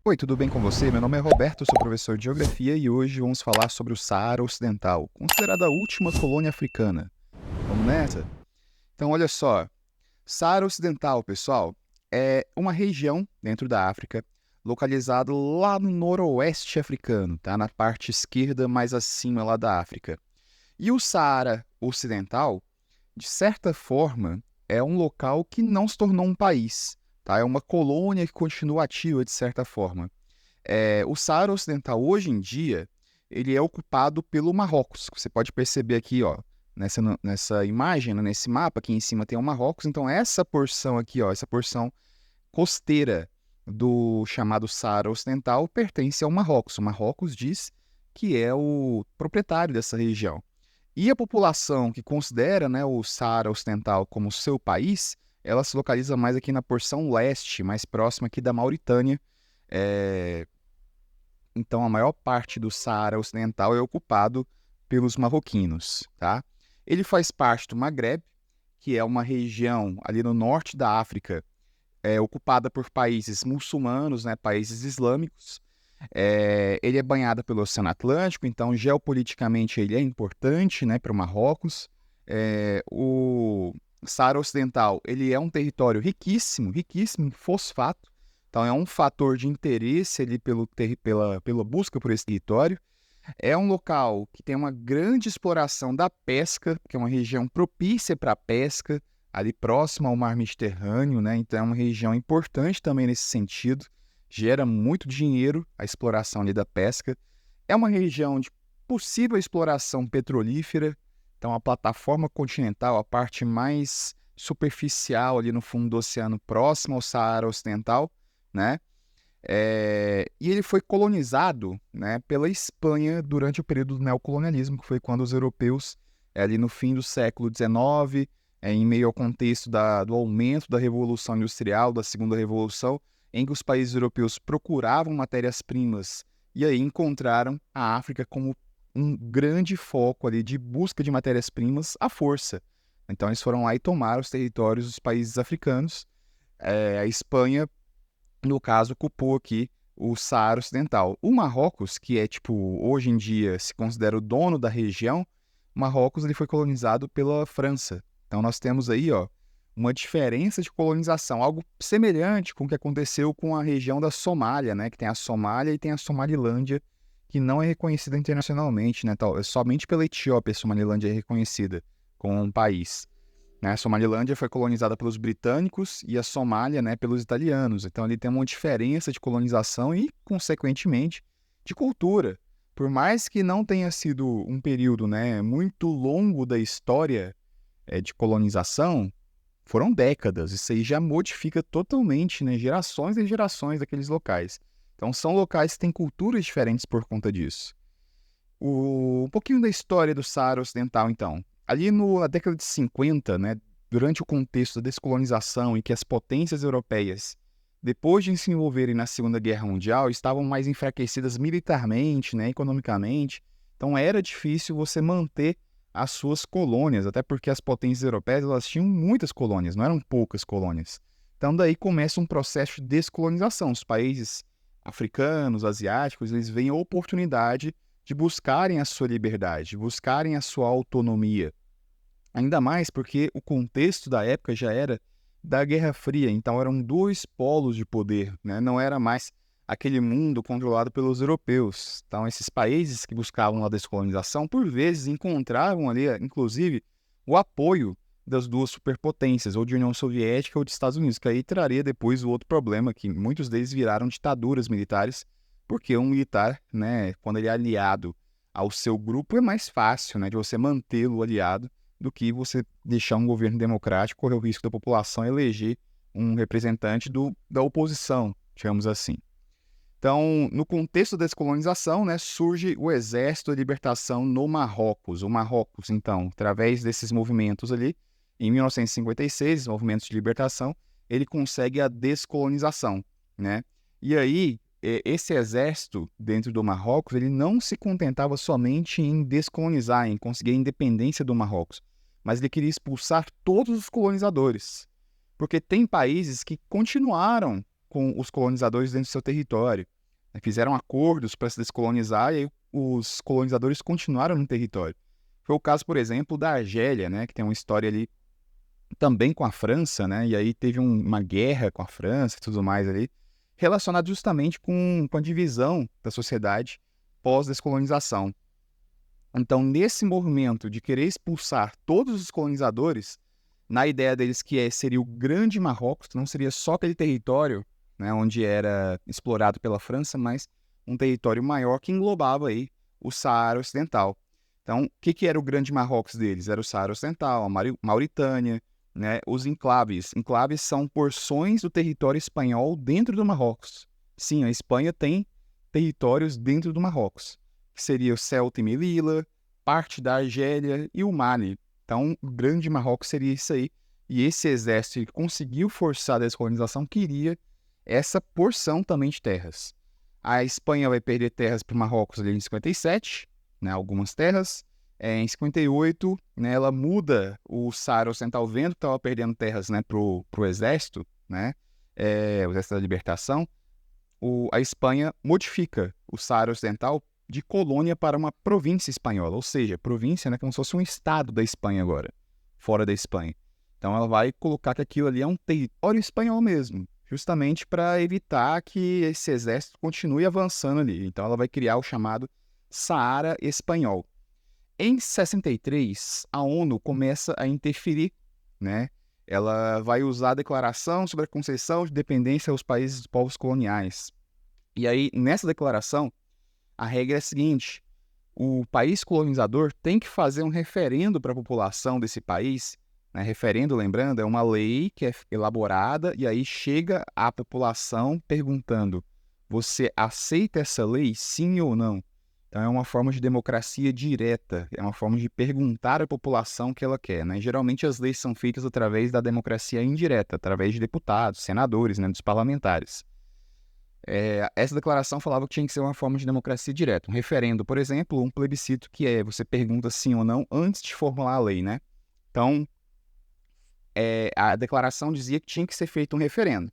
Oi, tudo bem com você? Meu nome é Roberto, sou professor de Geografia e hoje vamos falar sobre o Saara Ocidental, considerada a última colônia africana. Vamos nessa? Então, olha só. Saara Ocidental, pessoal, é uma região dentro da África, localizada lá no noroeste africano, tá? Na parte esquerda, mais acima lá da África. E o Saara Ocidental, de certa forma, é um local que não se tornou um país, tá? É uma colônia que continua ativa de certa forma. O Saara Ocidental, hoje em dia, ele é ocupado pelo Marrocos. Você pode perceber aqui, ó, nessa imagem, né, nesse mapa, aqui em cima tem o Marrocos. Então, essa porção aqui, ó, essa porção costeira do chamado Saara Ocidental pertence ao Marrocos. O Marrocos diz que é o proprietário dessa região. E a população que considera, né, o Saara Ocidental como seu país, ela se localiza mais aqui na porção leste, mais próxima aqui da Mauritânia. É, então, a maior parte do Saara Ocidental é ocupado pelos marroquinos, tá? Ele faz parte do Maghreb, que é uma região ali no norte da África, ocupada por países muçulmanos, né, países islâmicos. Ele é banhado pelo Oceano Atlântico, então geopoliticamente ele é importante, né, para o Marrocos. O Saara Ocidental ele é um território riquíssimo, riquíssimo em fosfato. Então é um fator de interesse ali pela busca por esse território. É um local que tem uma grande exploração da pesca, que é uma região propícia para a pesca, ali próximo ao mar Mediterrâneo, né? Então é uma região importante também nesse sentido. Gera muito dinheiro a exploração ali da pesca. É uma região de possível exploração petrolífera. Então a plataforma continental, a parte mais superficial ali no fundo do oceano, próximo ao Saara Ocidental, né? E ele foi colonizado, né, pela Espanha durante o período do neocolonialismo, que foi quando os europeus, ali no fim do século XIX, em meio ao contexto do aumento da Revolução Industrial, da Segunda Revolução, em que os países europeus procuravam matérias-primas e aí encontraram a África como um grande foco ali de busca de matérias-primas à força. Então eles foram lá e tomaram os territórios dos países africanos. A Espanha, no caso, ocupou aqui o Saara Ocidental. O Marrocos, que é, tipo, hoje em dia se considera o dono da região, Marrocos ele foi colonizado pela França. Então nós temos aí, ó, uma diferença de colonização, algo semelhante com o que aconteceu com a região da Somália, né, que tem a Somália e tem a Somalilândia, que não é reconhecida internacionalmente, né, somente pela Etiópia a Somalilândia é reconhecida como um país, né? A Somalilândia foi colonizada pelos britânicos e a Somália, né, pelos italianos. Então, ele tem uma diferença de colonização e, consequentemente, de cultura. Por mais que não tenha sido um período, né, muito longo da história de colonização, foram décadas. Isso aí já modifica totalmente, né, gerações e gerações daqueles locais. Então, são locais que têm culturas diferentes por conta disso. Um pouquinho da história do Saara Ocidental, então. Ali na década de 50, né, durante o contexto da descolonização em que as potências europeias, depois de se envolverem na Segunda Guerra Mundial, estavam mais enfraquecidas militarmente, né, economicamente. Então era difícil você manter as suas colônias, até porque as potências europeias elas tinham muitas colônias, não eram poucas colônias. Então daí começa um processo de descolonização. Os países africanos, asiáticos, eles veem a oportunidade de buscarem a sua liberdade, buscarem a sua autonomia. Ainda mais porque o contexto da época já era da Guerra Fria, então eram dois polos de poder, né? Não era mais aquele mundo controlado pelos europeus. Então esses países que buscavam a descolonização, por vezes encontravam ali, inclusive, o apoio das duas superpotências, ou de União Soviética ou de Estados Unidos, que aí traria depois o outro problema, que muitos deles viraram ditaduras militares, porque um militar, né, quando ele é aliado ao seu grupo, é mais fácil, né, de você mantê-lo aliado do que você deixar um governo democrático, correr o risco da população eleger um representante da oposição, digamos assim. Então, no contexto da descolonização, né, surge o Exército de Libertação no Marrocos. O Marrocos, então, através desses movimentos ali, em 1956, movimentos de libertação, ele consegue a descolonização, né? E aí, esse exército dentro do Marrocos, ele não se contentava somente em descolonizar, em conseguir a independência do Marrocos, mas ele queria expulsar todos os colonizadores, porque tem países que continuaram com os colonizadores dentro do seu território. Fizeram acordos para se descolonizar e aí os colonizadores continuaram no território. Foi o caso, por exemplo, da Argélia, né, que tem uma história ali também com a França, né, e aí teve uma guerra com a França e tudo mais ali, relacionado justamente com a divisão da sociedade pós-descolonização. Então, nesse movimento de querer expulsar todos os colonizadores, na ideia deles que seria o Grande Marrocos, não seria só aquele território, né, onde era explorado pela França, mas um território maior que englobava aí o Saara Ocidental. Então, o que era o Grande Marrocos deles? Era o Saara Ocidental, a Mauritânia, né, os enclaves. Enclaves são porções do território espanhol dentro do Marrocos. Sim, a Espanha tem territórios dentro do Marrocos, que seria o Ceuta e Melilla, parte da Argélia e o Mali. Então, o Grande Marrocos seria isso aí. E esse exército que conseguiu forçar a descolonização queria essa porção também de terras. A Espanha vai perder terras para o Marrocos ali em 57, né, algumas terras. Em 58, né, ela muda o Saara Ocidental, vendo que estava perdendo terras, né, para o exército, né, o exército da libertação. A Espanha modifica o Saara Ocidental de colônia para uma província espanhola, ou seja, província, né, como se fosse um estado da Espanha agora, fora da Espanha. Então ela vai colocar que aquilo ali é um território espanhol mesmo, justamente para evitar que esse exército continue avançando ali. Então ela vai criar o chamado Saara Espanhol. Em 63, a ONU começa a interferir, né? Ela vai usar a declaração sobre a concessão de dependência aos países dos povos coloniais. E aí, nessa declaração, a regra é a seguinte: o país colonizador tem que fazer um referendo para a população desse país, né? Referendo, lembrando, é uma lei que é elaborada e aí chega à população perguntando: você aceita essa lei, sim ou não? Então é uma forma de democracia direta, é uma forma de perguntar à população o que ela quer, né? Geralmente as leis são feitas através da democracia indireta, através de deputados, senadores, né, dos parlamentares. Essa declaração falava que tinha que ser uma forma de democracia direta. Um referendo, por exemplo, um plebiscito que você pergunta sim ou não antes de formular a lei, né? Então, a declaração dizia que tinha que ser feito um referendo.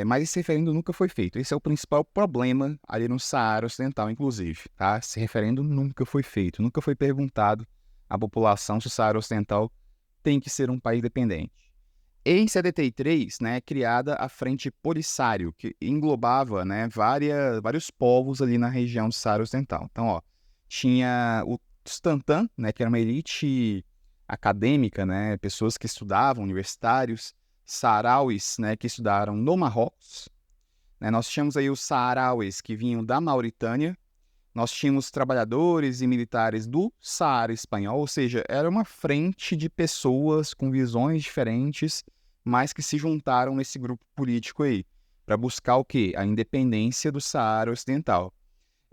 Mas esse referendo nunca foi feito. Esse é o principal problema ali no Saara Ocidental, inclusive. Tá? Esse referendo nunca foi feito. Nunca foi perguntado à população se o Saara Ocidental tem que ser um país dependente. Em 73, né, é criada a Frente Polisário, que englobava, né, vários povos ali na região do Saara Ocidental. Então, ó, tinha os Tantã, né, que era uma elite acadêmica, né, pessoas que estudavam, universitários, Saarauis, né, que estudaram no Marrocos. Né, nós tínhamos aí os Saarauis que vinham da Mauritânia. Nós tínhamos trabalhadores e militares do Saara espanhol, ou seja, era uma frente de pessoas com visões diferentes, mas que se juntaram nesse grupo político aí, para buscar o quê? A independência do Saara Ocidental.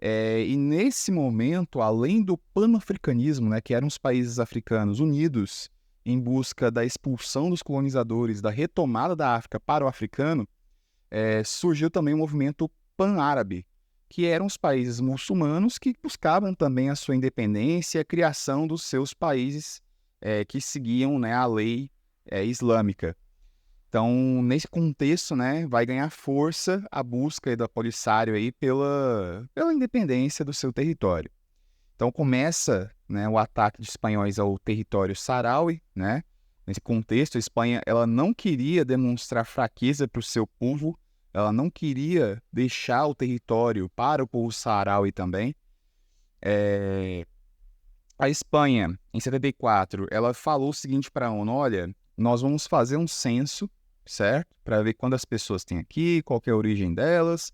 E nesse momento, além do panafricanismo, né, que eram os países africanos unidos em busca da expulsão dos colonizadores, da retomada da África para o africano, surgiu também o movimento pan-árabe, que eram os países muçulmanos que buscavam também a sua independência e a criação dos seus países que seguiam, né, a lei islâmica. Então, nesse contexto, né, vai ganhar força a busca da Polisário aí pela independência do seu território. Então, começa, né, o ataque de espanhóis ao território saharaui, né? Nesse contexto, a Espanha ela não queria demonstrar fraqueza para o seu povo, ela não queria deixar o território para o povo saharaui também. A Espanha, em 74, ela falou o seguinte para a ONU: olha, nós vamos fazer um censo, certo? Para ver quantas pessoas tem aqui, qual que é a origem delas.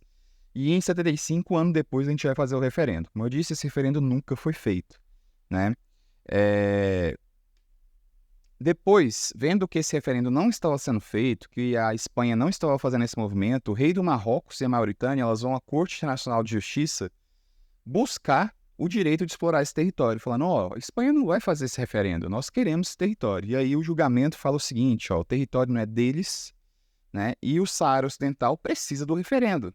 E em 75, um ano depois, a gente vai fazer o referendo. Como eu disse, esse referendo nunca foi feito, né? Depois, vendo que esse referendo não estava sendo feito, que a Espanha não estava fazendo esse movimento, o rei do Marrocos e a Mauritânia, elas vão à Corte Internacional de Justiça buscar o direito de explorar esse território, falando: ó, a Espanha não vai fazer esse referendo, nós queremos esse território. E aí o julgamento fala o seguinte: ó, o território não é deles, né? E o Saara Ocidental precisa do referendo.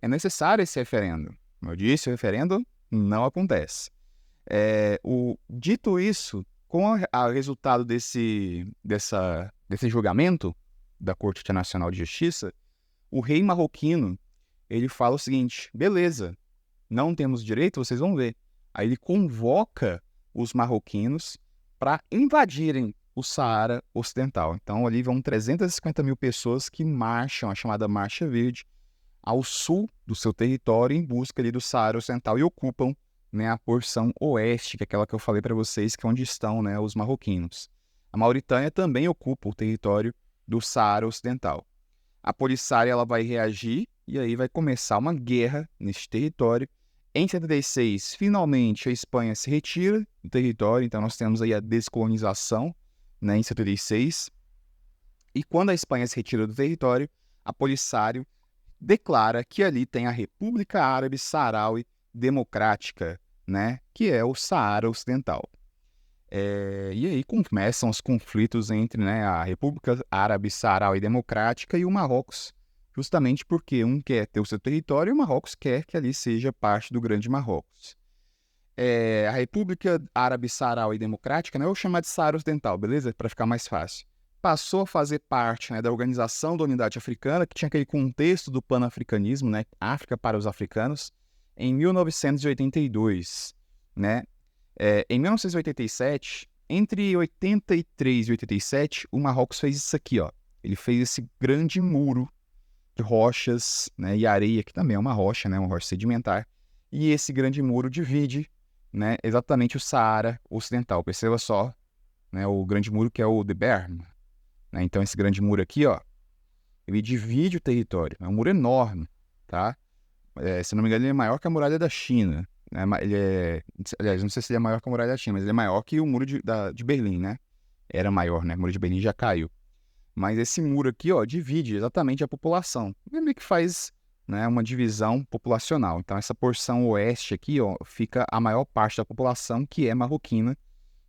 É necessário esse referendo. Como eu disse, o referendo não acontece. Dito isso, com o resultado desse julgamento da Corte Internacional de Justiça, o rei marroquino ele fala o seguinte: beleza, não temos direito, vocês vão ver. Aí ele convoca os marroquinos para invadirem o Saara Ocidental. Então ali vão 350 mil pessoas que marcham, a chamada Marcha Verde, ao sul do seu território em busca ali do Saara Ocidental e ocupam, né, a porção oeste, que é aquela que eu falei para vocês, que é onde estão, né, os marroquinos. A Mauritânia também ocupa o território do Saara Ocidental. A Polisário ela vai reagir e aí vai começar uma guerra nesse território. Em 76, finalmente a Espanha se retira do território, então nós temos aí a descolonização, né, em 76. E quando a Espanha se retira do território, a Polisário declara que ali tem a República Árabe Saharaui Democrática, né, que é o Saara Ocidental. E aí começam os conflitos entre, né, a República Árabe Saharaui Democrática e o Marrocos, justamente porque um quer ter o seu território e o Marrocos quer que ali seja parte do Grande Marrocos. A República Árabe Saharaui Democrática, né, eu vou chamar de Saara Ocidental, beleza? Para ficar mais fácil. Passou a fazer parte, né, da Organização da Unidade Africana, que tinha aquele contexto do panafricanismo, né, África para os africanos, em 1982, né? Em 1987, entre 83 e 87, o Marrocos fez isso aqui, ó. Ele fez esse grande muro de rochas, né, e areia, que também é uma rocha, né, uma rocha sedimentar. E esse grande muro divide, né, exatamente o Saara Ocidental. Perceba só, né, o grande muro que é o de Berm. Né? Então, esse grande muro aqui, ó, ele divide o território. É um muro enorme, tá? Se não me engano, ele é maior que a muralha da China. Né? Aliás, não sei se ele é maior que a muralha da China, mas ele é maior que o muro de Berlim, né? Era maior, né? O muro de Berlim já caiu. Mas esse muro aqui, ó, divide exatamente a população. Ele meio que faz, né, uma divisão populacional. Então, essa porção oeste aqui, ó, fica a maior parte da população, que é marroquina.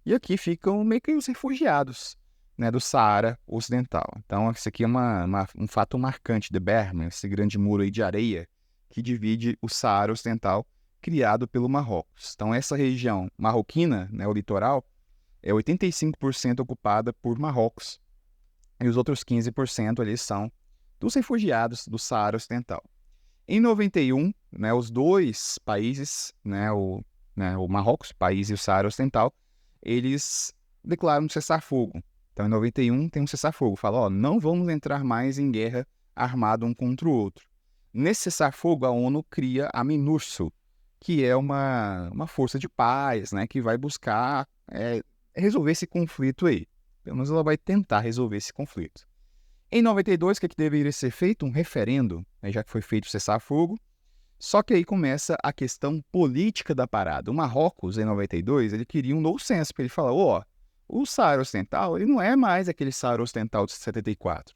E aqui ficam meio que os refugiados, né, do Saara Ocidental. Então, isso aqui é um fato marcante de Berma, esse grande muro aí de areia que divide o Saara Ocidental, criado pelo Marrocos. Então, essa região marroquina, né, o litoral, é 85% ocupada por Marrocos, e os outros 15% ali são dos refugiados do Saara Ocidental. Em 91, né, os dois países, né, o Marrocos, país, e o Saara Ocidental, eles declaram um cessar-fogo. Então, em 91, tem um cessar-fogo. Fala, ó, não vamos entrar mais em guerra armada um contra o outro. Nesse cessar-fogo, a ONU cria a MINURSO, que é uma força de paz, né, que vai buscar resolver esse conflito aí. Pelo menos ela vai tentar resolver esse conflito. Em 92, o que deveria ser feito? Um referendo, né, já que foi feito o cessar-fogo. Só que aí começa a questão política da parada. O Marrocos, em 92, ele queria um novo censo, porque ele fala, ó, o Saara Ocidental, ele não é mais aquele Saara Ocidental de 74.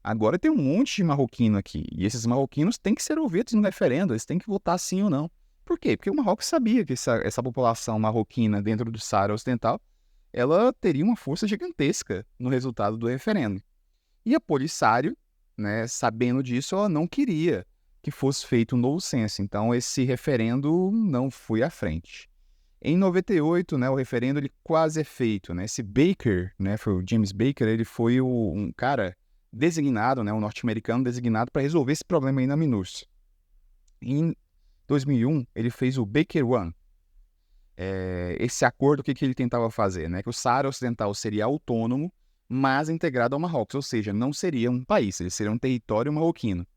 Agora tem um monte de marroquino aqui, e esses marroquinos têm que ser ouvidos no referendo, eles têm que votar sim ou não. Por quê? Porque o Marrocos sabia que essa população marroquina dentro do Saara Ocidental, ela teria uma força gigantesca no resultado do referendo. E a Polisário, né, sabendo disso, ela não queria que fosse feito um novo censo. Então, esse referendo não foi à frente. Em 98, né, o referendo ele quase é feito. Né? Esse Baker, né, foi o James Baker, ele foi um cara designado, né, um norte-americano designado para resolver esse problema aí na MINURSO. Em 2001, ele fez o Baker One. Esse acordo, o que ele tentava fazer? Né? Que o Saara Ocidental seria autônomo, mas integrado ao Marrocos, ou seja, não seria um país, ele seria um território marroquino.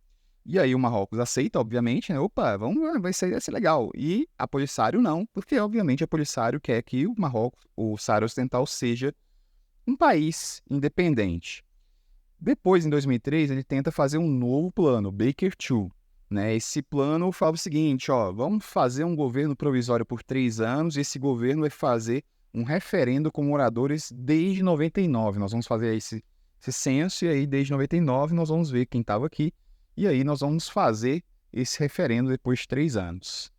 E aí o Marrocos aceita, obviamente, né? Opa, vai ser legal. E a Polisário não, porque obviamente a Polisário quer que o Marrocos, o Saara Ocidental, seja um país independente. Depois, em 2003, ele tenta fazer um novo plano, Baker II. Né? Esse plano fala o seguinte, ó, vamos fazer um governo provisório por 3 anos, e esse governo vai fazer um referendo com moradores desde 99. Nós vamos fazer esse censo, e aí desde 99 nós vamos ver quem estava aqui, e aí nós vamos fazer esse referendo depois de 3 anos.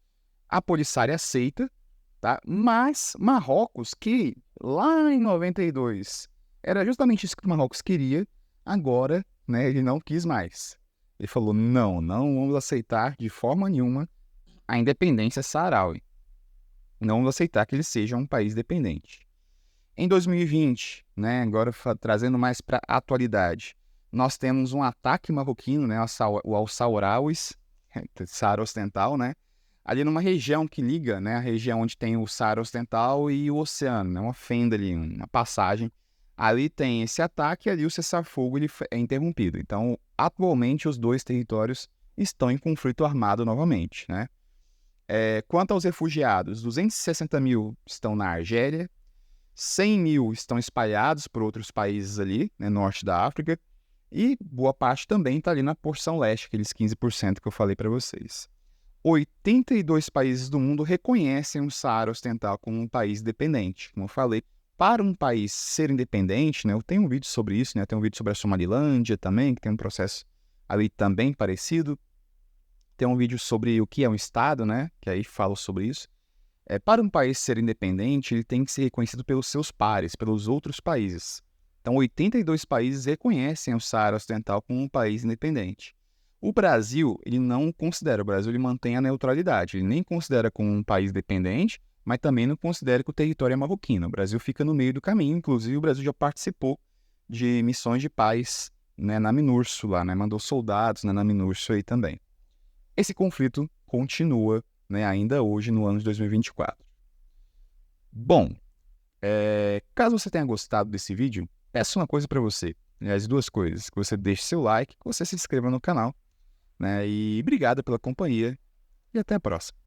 A Polisário aceita, tá? Mas Marrocos, que lá em 92 era justamente isso que o Marrocos queria, agora, né, ele não quis mais. Ele falou, não vamos aceitar de forma nenhuma a independência saharaui. Não vamos aceitar que ele seja um país dependente. Em 2020, né, agora trazendo mais para a atualidade, nós temos um ataque marroquino, né, o Al-Sawrawis, Saara Ocidental, né? Ali numa região que liga, né? A região onde tem o Saara Ocidental e o oceano, né? Uma fenda ali, uma passagem. Ali tem esse ataque e ali o cessar-fogo ele é interrompido. Então, atualmente, os dois territórios estão em conflito armado novamente, né? Quanto aos refugiados, 260 mil estão na Argélia, 100 mil estão espalhados por outros países ali, né, norte da África, e boa parte também está ali na porção leste, aqueles 15% que eu falei para vocês. 82 países do mundo reconhecem o Saara Ocidental como um país independente. Como eu falei, para um país ser independente, né, eu tenho um vídeo sobre isso, né, eu tenho um vídeo sobre a Somalilândia também, que tem um processo ali também parecido. Tem um vídeo sobre o que é um Estado, né, que aí falo sobre isso. Para um país ser independente, ele tem que ser reconhecido pelos seus pares, pelos outros países. Então, 82 países reconhecem o Saara Ocidental como um país independente. O Brasil, ele não considera, o Brasil ele mantém a neutralidade, ele nem considera como um país dependente, mas também não considera que o território é marroquino. O Brasil fica no meio do caminho, inclusive o Brasil já participou de missões de paz, né, na MINURSO lá, né, mandou soldados, né, na MINURSO aí também. Esse conflito continua, né, ainda hoje, no ano de 2024. Bom, caso você tenha gostado desse vídeo, peço uma coisa para você, né, as duas coisas, que você deixe seu like, que você se inscreva no canal, né, e obrigado pela companhia, e até a próxima.